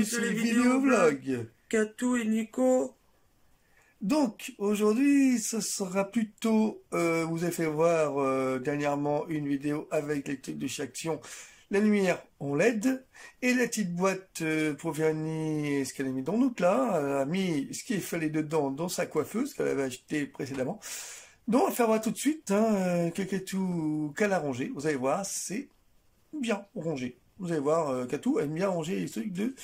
bienvenue sur les vidéovlogs Katou et Nico. Donc, aujourd'hui, ce sera plutôt, vous avez fait voir dernièrement une vidéo avec les trucs de chez Action, la lumière en LED, et la petite boîte pour Vernis, ce qu'elle a mis dans notre là, elle a mis ce qu'il fallait dedans dans sa coiffeuse, qu'elle avait acheté précédemment. Donc, on va faire voir tout de suite, Katou qu'elle a rangé, vous allez voir, c'est bien rangé. Vous allez voir, Katou aime bien ranger les trucs de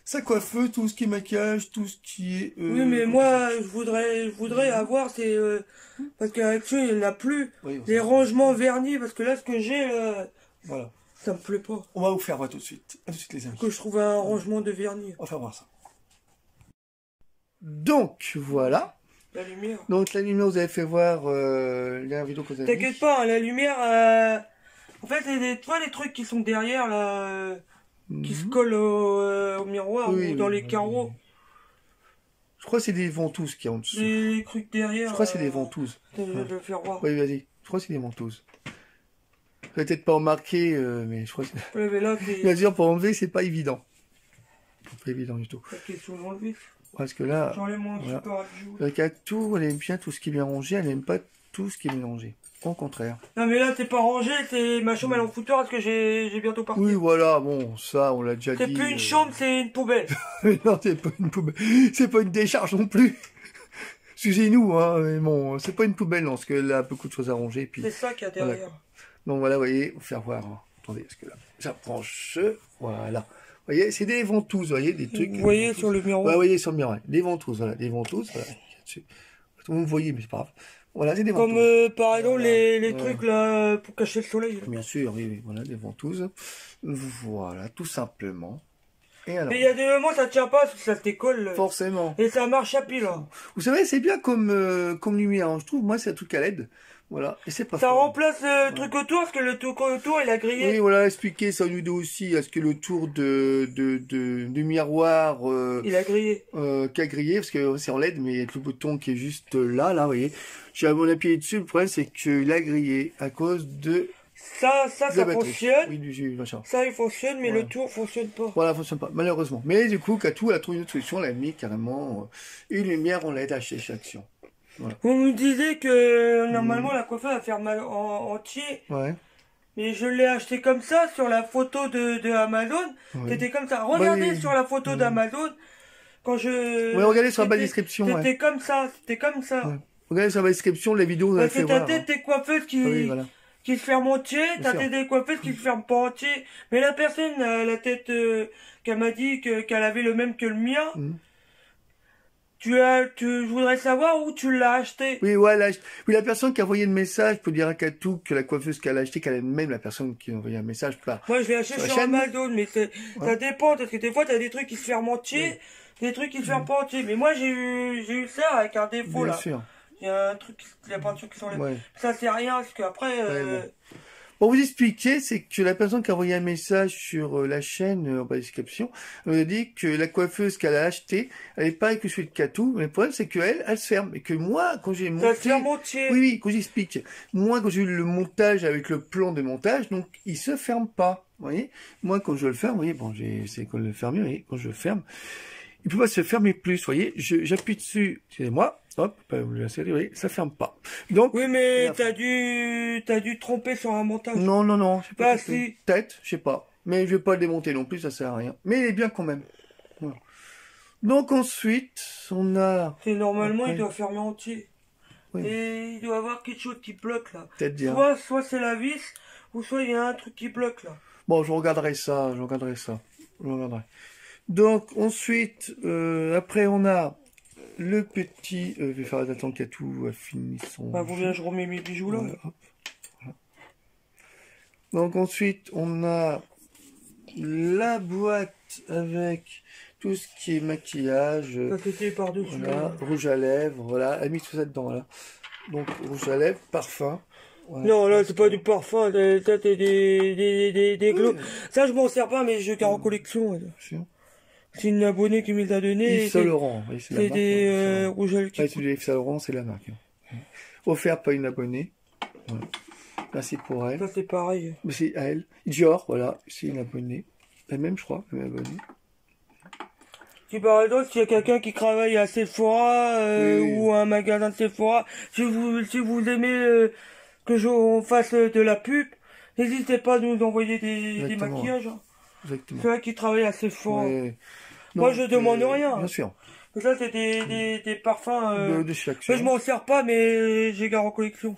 sa coiffeuse, tout ce qui est maquillage, tout ce qui est... oui, mais moi, je voudrais avoir, c'est... parce qu'Action, il n'y en a plus. Oui, les rangements vernis, parce que là, ce que j'ai, voilà. ça me plaît pas. On va vous faire voir tout de suite. À tout de suite, les amis. Que je trouve un rangement de vernis. On va faire voir ça. Donc, voilà. La lumière. Donc, la lumière, vous avez fait voir la vidéo que vous avez T'inquiète pas, hein, la lumière... En fait, tu vois les trucs qui sont derrière, là... qui se collent au miroir ou dans les carreaux. Je crois que c'est des ventouses qui y a en dessous. Les trucs derrière. Je crois que c'est des ventouses. Je vais le faire voir. Oui, vas-y. Je crois que c'est des ventouses. Vous peut-être pas remarqué, mais je crois que c'est... Ouais, mais là, bien sûr, pour enlever, c'est pas évident. C'est pas évident du tout. La question de l'enlever. Parce que là... J'enlève mon voilà. super adjoint. La Katou, elle aime bien tout ce qui est bien rangé, elle n'aime pas tout ce qui est mélangé. Au contraire. Non mais là t'es pas rangé, ma chambre elle est en foutoir parce que j'ai bientôt parti. Oui voilà, bon ça on l'a déjà dit. C'est plus une chambre, c'est une poubelle. Non c'est pas une poubelle, c'est pas une décharge non plus. Excusez-nous hein, mais bon, c'est pas une poubelle non, parce que là beaucoup de choses à ranger. C'est ça qu'il y a derrière. Voilà. Donc voilà, vous voyez, vous faire voir. Hein. Attendez, parce que là, j'approche, voilà. Vous voyez, c'est des ventouses, vous voyez, des trucs. Vous voyez sur le miroir. Ouais, vous voyez sur le miroir, des ventouses, voilà, des ventouses, voilà. Vous me voyez, mais c'est pas grave. Voilà, c'est des ventouses. Comme par exemple les trucs là pour cacher le soleil. Là. Bien sûr, oui, oui, voilà, des ventouses. Voilà, tout simplement. Et alors, mais il y a des moments ça tient pas, ça te décolle. Forcément. Et ça marche à pile. Là. Vous savez, c'est bien comme lumière. Hein. Je trouve, moi, c'est un truc à LED. Voilà, et c'est pas ça fort. remplace le truc autour, parce que le truc autour il a grillé. Oui, voilà, expliquer ça au vidéo aussi. Est-ce que le tour du miroir il a grillé. Qui a grillé, parce que c'est en LED, mais il y a le bouton qui est juste là, vous voyez. J'ai appuyé dessus, le problème c'est qu'il a grillé à cause de... Ça fonctionne. Oui, du machin. Ça il fonctionne, mais voilà. le tour fonctionne pas. Voilà, fonctionne pas, malheureusement. Mais du coup, Katou a trouvé une autre solution, elle a mis carrément une lumière en LED à chez Action. Voilà. Vous me disiez que normalement la coiffeuse va faire mal entier. Ouais. Mais je l'ai acheté comme ça sur la photo de Amazon. Ouais. C'était comme ça. Regardez sur la photo d'Amazon. Quand je... Ouais, regardez sur la bas description. C'était comme ça. C'était comme ça. Ouais. Regardez sur la description de la vidéo. Parce que t'as peut-être des coiffeuses qui se ferment entier. T'as peut-être des coiffeuses qui se ferment pas entier. Mais la personne, la tête qu'elle m'a dit qu'elle avait le même que le mien. Je voudrais savoir où tu l'as acheté. Oui, ouais, oui, la personne qui a envoyé le message peut dire à Katou que la coiffeuse qu'elle a acheté, qu'elle est même la personne qui a envoyé un message. Moi, je l'ai acheté sur Amazon, mais ça dépend, parce que des fois, t'as des trucs qui se ferment entier, des trucs qui se ferment pas entier. Mais moi, j'ai eu ça avec un défaut, là. Bien sûr. Il y a un truc, la peinture qui s'enlève. Ouais. Ça, c'est rien, parce qu'après, Pour vous expliquer, c'est que la personne qui a envoyé un message sur la chaîne en bas de description a dit que la coiffeuse qu'elle a achetée, elle est pareille que celui de Katou, mais le problème c'est qu'elle, elle se ferme. Et que moi, quand j'ai monté... Ça se ferme entier. Oui, oui, quand j'explique. Moi, quand j'ai eu le montage avec le plan de montage, donc il se ferme pas. Vous voyez? Moi, quand je le ferme, vous voyez, bon, c'est quand le ferme, vous voyez, quand je le ferme, il peut pas se fermer plus, vous voyez, j'appuie dessus, excusez-moi, hop, vous voyez, ça ferme pas. Donc. Oui, mais t'as dû te tromper sur un montage. Non, non, non, je sais pas. Si. Peut-être, je sais pas. Mais je vais pas le démonter non plus, ça sert à rien. Mais il est bien quand même. Voilà. Donc ensuite, on a... C'est normalement, il doit fermer entier. Oui. Et il doit y avoir quelque chose qui bloque là. Peut-être bien. Soit c'est la vis, ou soit il y a un truc qui bloque là. Bon, je regarderai ça. Donc ensuite, après on a le petit... je vais faire attendre Katou a fini son... Bah vous bien, je remets mes bijoux là. Voilà, hop. Voilà. Donc ensuite, on a la boîte avec tout ce qui est maquillage. Par-dessus. Voilà, rouge à lèvres, voilà. Elle a mis tout ça dedans, là. Donc, rouge à lèvres, parfum. Ouais, non, là, c'est pas du parfum, ça, c'est des glows. Ça, je m'en sers pas, mais je garde en collection. C'est une abonnée qui me les a donné. Yves Saint Laurent, oui, c'est des rouges à lèvres. Celui d'Yves Saint Laurent, c'est la marque. Offert par une abonnée. Voilà. Là, c'est pour elle. Ça, c'est pareil. Mais c'est à elle. Dior, voilà, c'est une abonnée. Elle même, je crois, elle est abonnée. Si par exemple, s'il y a quelqu'un qui travaille à Sephora ou un magasin de Sephora, si vous aimez que on fasse de la pub, n'hésitez pas à nous envoyer des maquillages. Hein. Exactement. Ceux qui travaillent à Sephora. Moi, je demande rien. Bien sûr. Ça, c'est des parfums de chaque chose. Je m'en sers pas, mais j'ai garde en collection.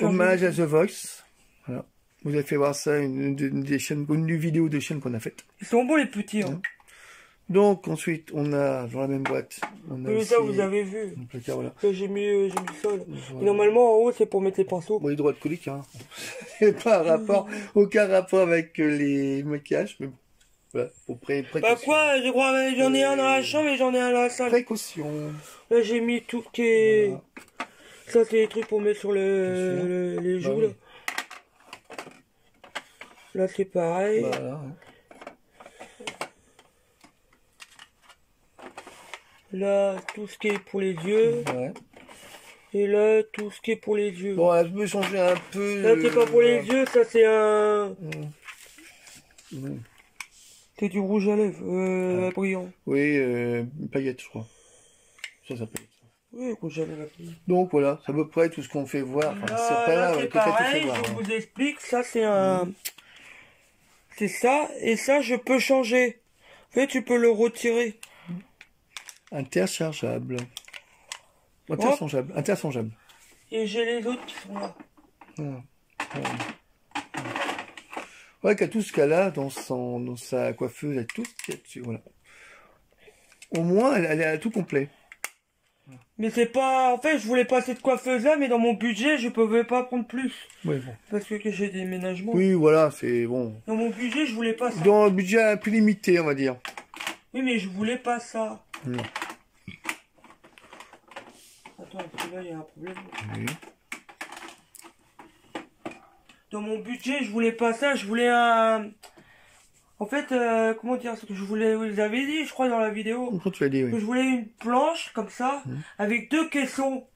Hommage à The Voice. Voilà. Vous avez fait voir ça, une vidéo de chaîne qu'on a faite. Ils sont beaux les petits. Hein. Donc ensuite, on a dans la même boîte. On a aussi, ça, vous avez vu. Placard, voilà. J'ai mis ça là. Voilà. Et normalement, en haut, c'est pour mettre les pinceaux. Bon, les droits de colique, hein. C'est pas un rapport, aucun rapport avec les maquillages, mais bon. Voilà, pour précaution. Bah quoi, j'en ai un dans la chambre et j'en ai un dans la salle. Précaution. Là, j'ai mis tout ce qui est... Voilà. Ça, c'est les trucs pour mettre sur les joues, là. Là, c'est pareil. Voilà. Là, tout ce qui est pour les yeux. Ouais. Et là, tout ce qui est pour les yeux. Bon, là, je peux changer un peu. Là, c'est pas pour les yeux, ça, c'est un... C'est du rouge à lèvres, brillant. Oui, paillette, je crois. Ça s'appelle ça. Oui, rouge à lèvres. Donc voilà, c'est à peu près tout ce qu'on fait voir. Enfin, c'est pas là, c'est pareil, je vous explique. Ça, c'est un... C'est ça, et ça, je peux changer. En fait, tu peux le retirer. Interchangeable. Interchangeable. Interchangeable. Et j'ai les autres qui sont là. Ouais, qu'à tout ce cas-là, dans sa coiffeuse, elle tout ce qu'il y a dessus, voilà. Au moins, elle a tout complet. Mais c'est pas... En fait, je voulais pas cette coiffeuse-là, mais dans mon budget, je pouvais pas prendre plus. Oui, bon. Parce que j'ai des déménagements. Oui, voilà, c'est bon. Dans mon budget, je voulais pas ça. Dans un budget plus limité, on va dire. Oui, mais je voulais pas ça. Non. Attends, parce que là, il y a un problème. Oui. Dans mon budget, je voulais pas ça, je voulais un... En fait, comment dire, ce que je voulais, vous l'avez dit, je crois, dans la vidéo. Quand tu l'as dit, oui. Que je voulais une planche, comme ça, avec 2 caissons.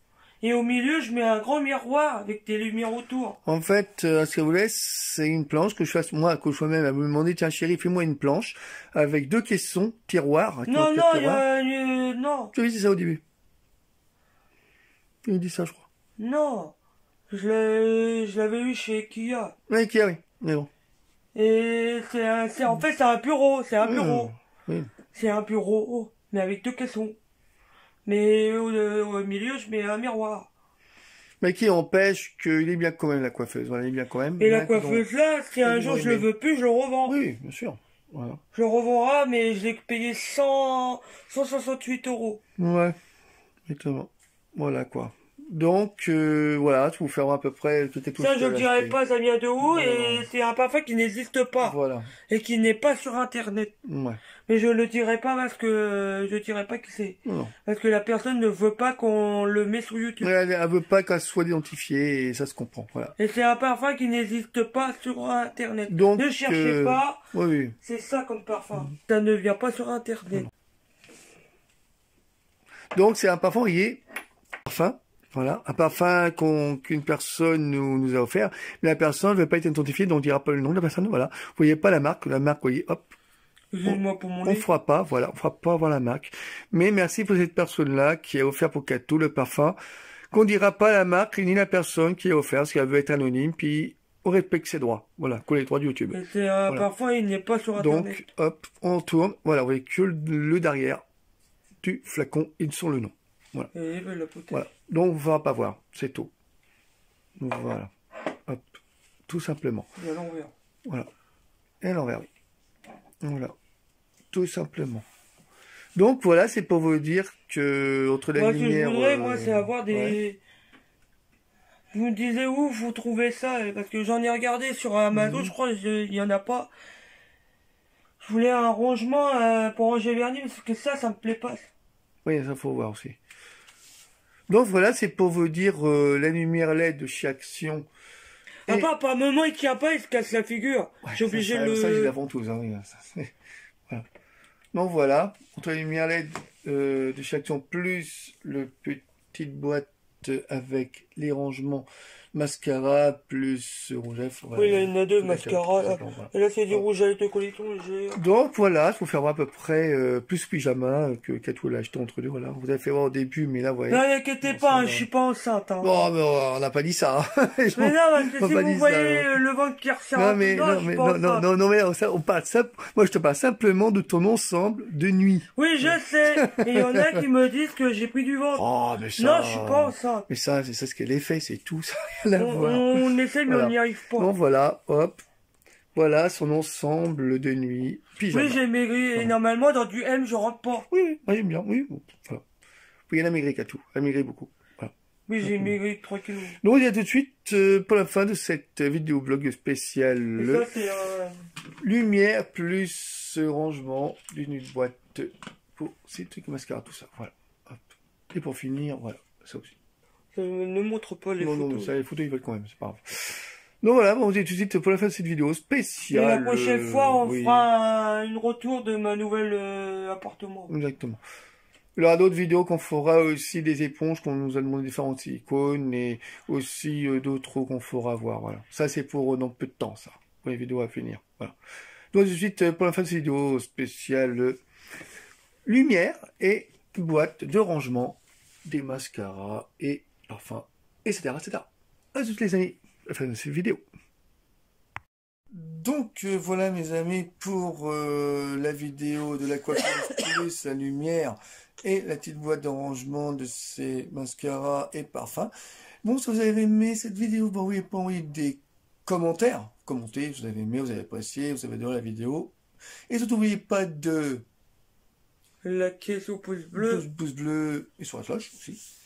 Et au milieu, je mets un grand miroir avec des lumières autour. En fait, ce que vous voulez, c'est une planche que je fasse, moi, que je sois même à me demander, tiens, chérie, fais-moi une planche avec 2 caissons, tiroirs. Non, non. Tu avais dit ça au début. Tu avais dit ça, je crois. Non. Je l'avais eu chez Ikea. Oui, Ikea, oui. Mais bon. Et en fait, c'est un bureau. C'est un bureau. Oui. C'est un bureau, mais avec 2 caissons. Mais au milieu, je mets un miroir. Mais qui empêche qu'il est bien quand même, la coiffeuse. Voilà, il est bien quand même. Et la coiffeuse là, si un jour je le veux plus, je le revends. Oui, bien sûr. Voilà. Je le revendrai, mais je l'ai payé 168 €. Ouais, exactement. Voilà quoi. Donc, voilà, tu vous faire à peu près tout. Ça, je ne dirais pas, ça vient de où, et c'est un parfum qui n'existe pas. Voilà. Et qui n'est pas sur Internet. Ouais. Mais je le dirai pas parce que je dirai pas qui c'est. Parce que la personne ne veut pas qu'on le met sur YouTube. Elle veut pas qu'elle soit identifiée, et ça se comprend, voilà. Et c'est un parfum qui n'existe pas sur Internet. Donc, ne cherchez pas. Oui. C'est ça comme parfum. Ça ne vient pas sur Internet. Donc, c'est un parfum lié. Parfum. Voilà, un parfum qu'une personne nous a offert, mais la personne ne veut pas être identifiée, donc on ne dira pas le nom de la personne, voilà. Vous voyez pas la marque, vous voyez, hop. On fera pas, voilà, on fera pas avoir la marque. Mais merci pour cette personne-là qui a offert pour Katou le parfum, qu'on dira pas la marque ni la personne qui a offert, parce qu'elle veut être anonyme, puis on respecte ses droits, voilà, les droits de YouTube. Et c'est un parfum, il n'est pas sur Internet. Donc, hop, on tourne, voilà, vous voyez que le derrière du flacon, ils sont le nom. Voilà. Et voilà. Donc, on ne va pas voir, c'est tout. Donc, voilà. Hop. Tout simplement. Et à l'envers. Voilà. Et à l'envers, oui. Voilà. Tout simplement. Donc, voilà, c'est pour vous dire que, entre la lumière... Ce que je voudrais, moi, c'est avoir des... Ouais. Je me disais où vous trouvez ça, parce que j'en ai regardé sur Amazon, je crois qu'il n'y en a pas. Je voulais un rangement pour ranger le vernis, parce que ça me plaît pas. Oui, ça faut voir aussi. Donc voilà, c'est pour vous dire la lumière LED de chez Action. Et... par moment il tient pas, il se casse la figure. Ouais, j'ai obligé le... Ça, j'ai la ventouse, hein, oui. Voilà. Donc voilà, entre la lumière LED de chez Action plus le petite boîte avec les rangements mascara plus rouge à lèvres. Voilà. Oui, il y en a deux, mascara. Là, voilà. Et là, c'est du rouge à lèvres de Coliton. Donc voilà, il faut faire voir à peu près plus pyjama que Katou l'a acheté entre deux. Voilà, vous avez fait voir au début, mais là, vous voyez. Non, n'inquiétez pas, je suis pas enceinte. Hein. Bon, mais on n'a pas dit ça. Hein. Mais non, parce que si vous voyez le ventre qui resserre, non, mais moi je te parle simplement de ton ensemble de nuit. Oui, je sais. Et il y en a qui me disent que j'ai pris du ventre. Oh, mais ça. Non, je suis pas enceinte. Mais ça, c'est ce qu'elle est fait, c'est tout. Ça on essaie, mais on n'y arrive pas. Donc voilà, hop. Voilà son ensemble de nuit. Pyjama. Oui, j'ai maigri. Et normalement, dans du M, je rentre pas. Oui, moi j'aime bien. Oui, bon, voilà. Oui, elle a maigri Katou. Elle a maigri beaucoup. Voilà. Oui, j'ai maigri 3 kilos. Donc on y a tout de suite pour la fin de cette vidéo blog spéciale. Ça, c'est lumière plus rangement d'une boîte pour ces trucs mascara, tout ça. Voilà. Hop. Et pour finir, voilà, ça aussi. Ça ne montre pas les photos. Non, mais ça, les photos, ils veulent quand même, c'est pas grave. Donc voilà, on se dit tout de suite pour la fin de cette vidéo spéciale. Et la prochaine fois, on fera une retour de ma nouvelle appartement. Exactement. Il y aura d'autres vidéos qu'on fera aussi des éponges qu'on nous a demandé différentes silicones et aussi d'autres qu'on fera voir. Voilà. Ça, c'est pour dans peu de temps, ça. Pour les vidéos à finir. Voilà. Donc tout de suite pour la fin de cette vidéo spéciale lumière et boîte de rangement des mascaras et parfums, etc., etc. À toutes les amis, la fin de cette vidéo. Donc voilà mes amis pour la vidéo de la coiffure plus la lumière et la petite boîte de rangement de ces mascaras et parfums. Bon, si vous avez aimé cette vidéo, vous n'oubliez pas d'envoyer des commentaires. Commentez, vous avez aimé, vous avez apprécié, vous avez adoré la vidéo. Et surtout, n'oubliez pas de liker au pouce bleu. Pouce bleu et sur la cloche aussi.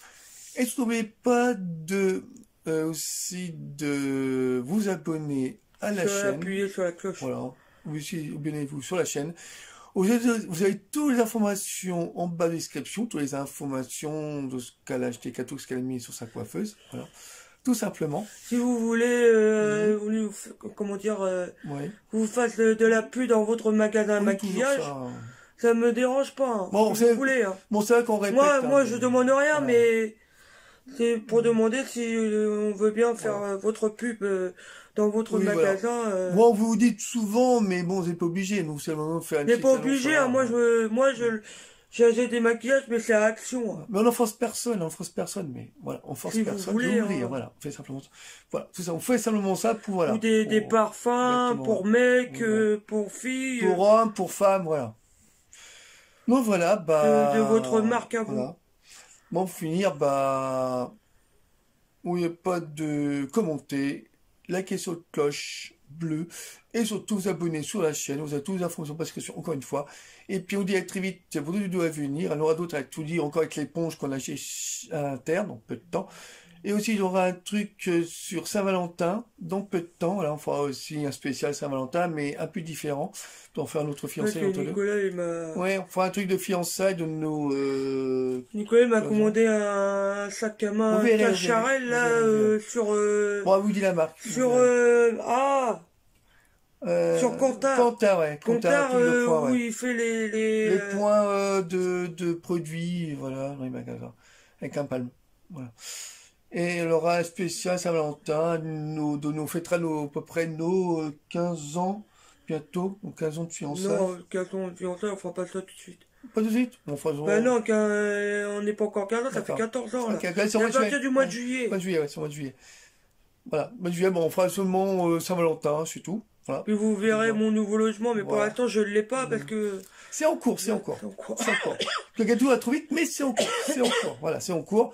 Et surtout, n'oubliez pas de aussi de vous abonner à la chaîne. Appuyez sur la cloche. Voilà. Vous aussi, abonnez-vous sur la chaîne. Vous avez toutes les informations en bas de la description, toutes les informations de ce qu'elle a acheté, Katou, ce qu'elle a mis sur sa coiffeuse. Voilà. Tout simplement. Si vous voulez, comment dire, vous fasse de la pub dans votre magasin maquillage, ça me dérange pas. Hein, bon, si vous voulez. Hein. Bon, c'est vrai qu'on répète. Moi, je demande rien, mais c'est pour demander si on veut bien faire votre pub dans votre magasin. Voilà. Bon, vous dites souvent, mais bon, vous n'êtes pas obligé. Nous, c'est vraiment faire. Mais pas obligé. Hein, moi, j'ai des maquillages, mais c'est à action. Hein. Mais on n'en force personne, mais voilà, on force si personne. Vous voulez, voilà, on fait simplement, voilà, tout ça, on fait simplement ça pour voilà. Ou des parfums pour mecs, pour filles, pour hommes, pour femmes, voilà. Donc voilà, de votre marque à vous. Voilà. Bon, pour finir, n'oubliez pas de commenter, liker sur la cloche bleue et surtout vous abonner sur la chaîne. Vous avez toutes les informations parce que encore une fois. Et puis on dit à très vite pour d'autres vidéos à venir. Il y en aura d'autres avec tout dit encore avec l'éponge qu'on a acheté à l'interne, donc peu de temps. Et aussi il y aura un truc sur Saint-Valentin, dans peu de temps. Voilà, on fera aussi un spécial Saint-Valentin, mais un peu différent. On faire notre fiançailles entre deux. Ouais, on fera un truc de fiançailles de nos. Nicolas m'a commandé un sac à main Cacharel là sur. Bon, vous dites la marque. Sur sur Comptard. Comptard, où il fait les points de produits, voilà, dans les magasins, avec un palme, voilà. Et il aura un spécial Saint-Valentin, nous fêtera à peu près nos 15 ans, bientôt, donc 15 ans de fiançailles. Non, 15 ans de fiançailles, on fera pas ça tout de suite. Pas tout de suite? On fera non, on n'est pas encore 15 ans, ça fait 14 ans, là. Okay, c'est à partir du mois de juillet. Mois de juillet, ouais, c'est au mois de juillet. Voilà, mois de juillet, bon, on fera seulement Saint-Valentin, c'est tout. Voilà. Puis vous verrez mon nouveau logement, mais pour l'instant je ne l'ai pas parce que... C'est en cours, c'est en cours. Le gâteau va trop vite, mais c'est en cours, voilà, c'est en cours.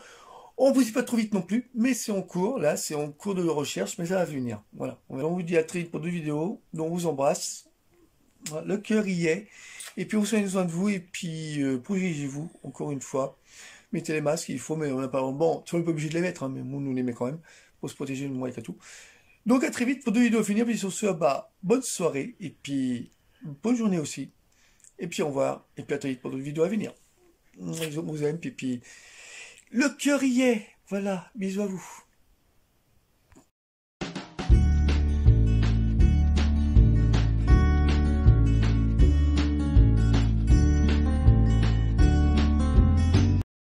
On ne vous dit pas trop vite non plus, mais c'est en cours, là, c'est en cours de recherche, mais ça va venir. Voilà, on vous dit à très vite pour 2 vidéos, donc on vous embrasse. Voilà, le cœur y est, et puis vous soignez soin de vous, et puis protégez-vous, encore une fois. Mettez les masques, il faut, mais on n'a pas... Bon, on n'est pas obligé de les mettre, hein, mais nous les met quand même, pour se protéger, moi, et tout. Donc à très vite pour 2 vidéos à finir, puis sur ce, bonne soirée, et puis bonne journée aussi. Et puis au revoir, et puis à très vite pour d'autres vidéos à venir. Je vous aime, puis le cœur y est. Voilà, bisous à vous.